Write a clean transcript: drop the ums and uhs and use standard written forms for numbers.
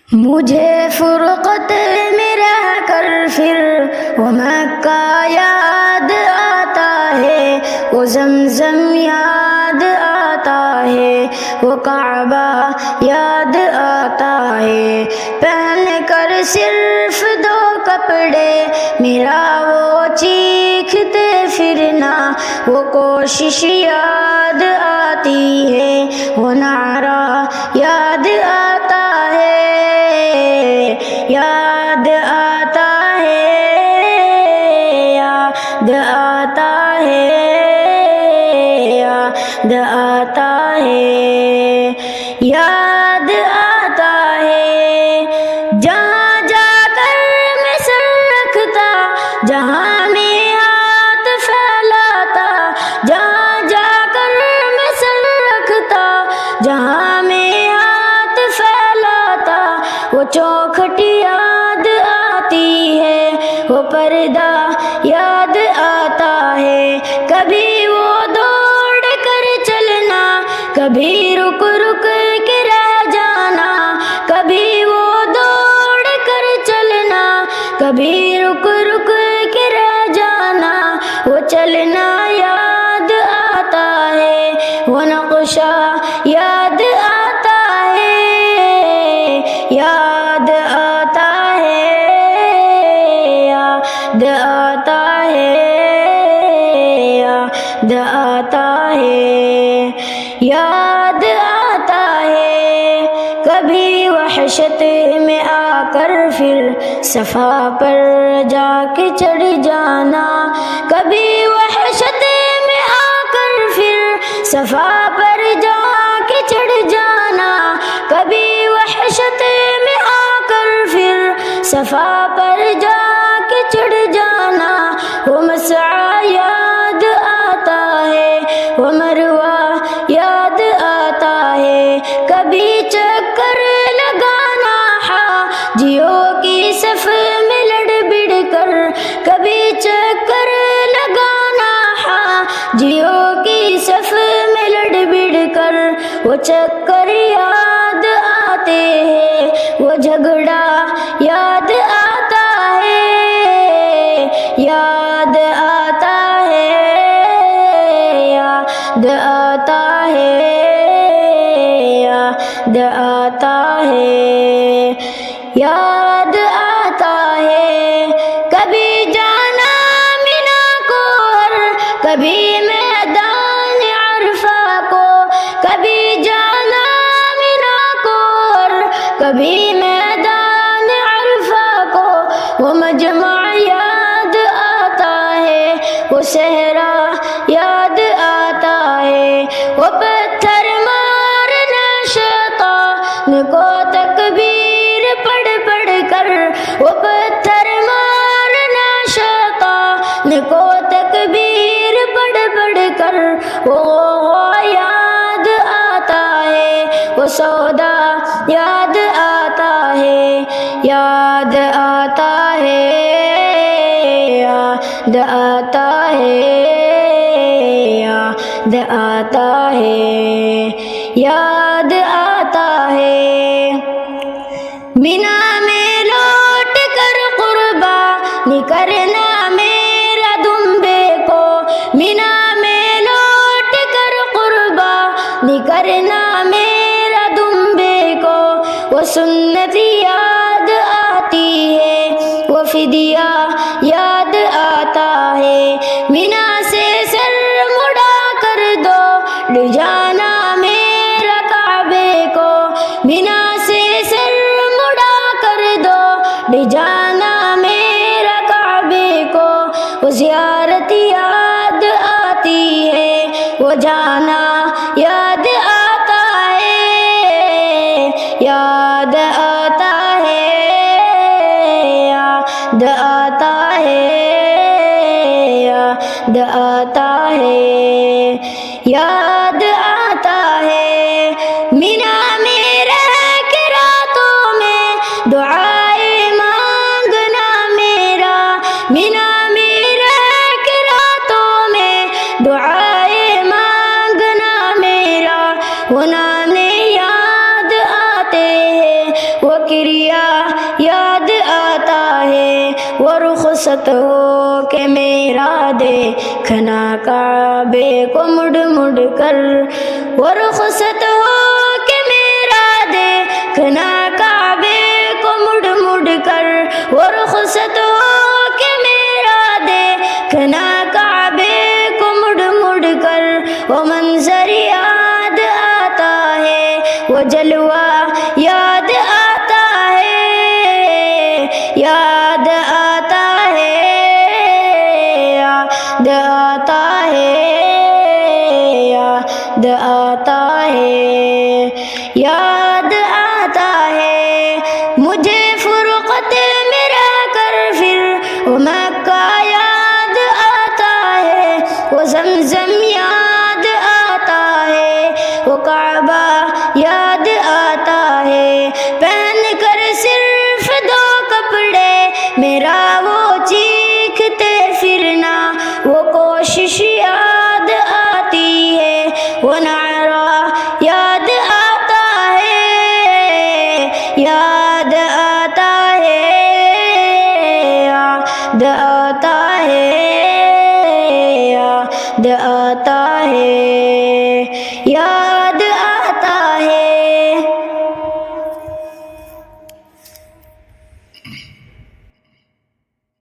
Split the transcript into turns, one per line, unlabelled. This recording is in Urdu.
مجھے فرقت میں رہ کر پھر وہ مکہ یاد آتا ہے، وہ زمزم یاد آتا ہے، وہ کعبہ یاد آتا ہے۔ پہن کر صرف 2 کپڑے میرا وہ چیختے پھرنا، وہ کوشش یاد آتی ہے، وہ نعرہ یاد آتا ہے، یاد آتا ہے، یاد آتا ہے، یاد آتا ہے، یاد آتا ہے۔ جہاں جا کر میں سر رکھتا، جہاں میں ہاتھ پھیلاتا، جہاں جا کر میں سر رکھتا، جہاں میں ہاتھ پھیلاتا، وہ چوکھٹ یاد آتی ہے، وہ پردہ یاد آتا ہے۔ کبھی وہ دوڑ کر چلنا، کبھی رک رک کے رہ جانا، کبھی وہ دوڑ کر چلنا، کبھی رک رک کے رہ جانا، وہ چلنا یاد آتا ہے، وہ نقشہ یاد آتا ہے، یاد آتا ہے، یاد آتا ہے، یاد آتا ہے، یاد آتا ہے۔ کبھی وحشت میں آ کر پھر صفا پر جا کے چڑھ جانا، کبھی وحشت میں آ کر پھر صفا پر جا کے چڑھ جانا، کبھی وحشت میں آ کر پھر صفا پر جا کے چڑھ جانا، وہ مسعی یاد آتا ہے، وہ مروہ یاد آتا ہے۔ کبھی چکر لگانا حاجیوں کی صف میں لڑ بڑ کر، کبھی چکر لگانا حاجیوں کی صف میں لڑ بڑ کر، وہ چکر یاد آتے ہیں، وہ جھگڑا یاد آتا ہے، یاد آتا ہے، یاد آتا ہے، یاد آتا ہے، یاد آتا ہے۔ کبھی جانا مینا کو ہر، کبھی میدان عرفہ کو، کبھی جانا مینا کو ہر، کبھی میدان عرفہ کو، وہ مجمع یاد آتا ہے، وہ صحرا یاد آتا ہے، وہ پتھر مارنا شیطان کو تکبیر پڑھ پڑھ کر، وہ پتھر مارنا شیطان کو تکبیر پڑھ پڑھ کر، وہ یاد آتا ہے، وہ سودا یاد آتا ہے، یاد آتا ہے، یاد آتا ہے، یاد آتا ہے، یاد آتا ہے۔ مینا میں لوٹ کر قربانی کرنا میرا دمبے کو، مینا میں لوٹ کر قربانی کرنا میرا دمبے کو، وہ سنت یاد آتی ہے، وہ فدیہ یاد آتا ہے۔ مینا سے سر مڑا کر دوڑ جانا میرا کعبے کو، مینا سے سر مڑا کر دوڑ جانا میرا کعبے کو، وہ زیارت یاد آتی ہے، وہ جانا یاد آتا ہے، یاد آتا ہے، یاد آتا ہے، یاد آتا ہے، یاد آتا ہے۔ مینا میں رہ کے راتوں میں دعائیں مانگنا میرا، مینا میں رہ کے راتوں میں دعائیں مانگنا میرا، وہ نانے یاد آتے ہیں، وہ کریا یاد آتا ہے، وہ رخصت ہو کے میرا دیکھنا کعبے کو مڑ مڑ کر، وہ رخصت ہو کے میرا دیکھنا کعبے کو مڑ مڑ کر، وہ رخصت ہو کے میرا دیکھنا کعبے کو مڑ مڑ کر، وہ منظر یاد آتا ہے، وہ جلوہ یاد آتا ہے، یاد آتا ہے، یاد آتا ہے، یاد آتا ہے، یاد آتا ہے مجھے فرقت میں رہ کر پھر وہ مکہ یاد آتا ہے، وہ زمزم یاد آتا ہے، وہ کعبہ یاد آتا ہے، پہن کر صرف دو کپڑے میرا وہ چیختے پھرنا، وہ کوشش یاد آتی ہے، وہ نعرہ یاد آتا ہے، یاد آتا ہے، یاد آتا ہے، یاد آتا ہے، یاد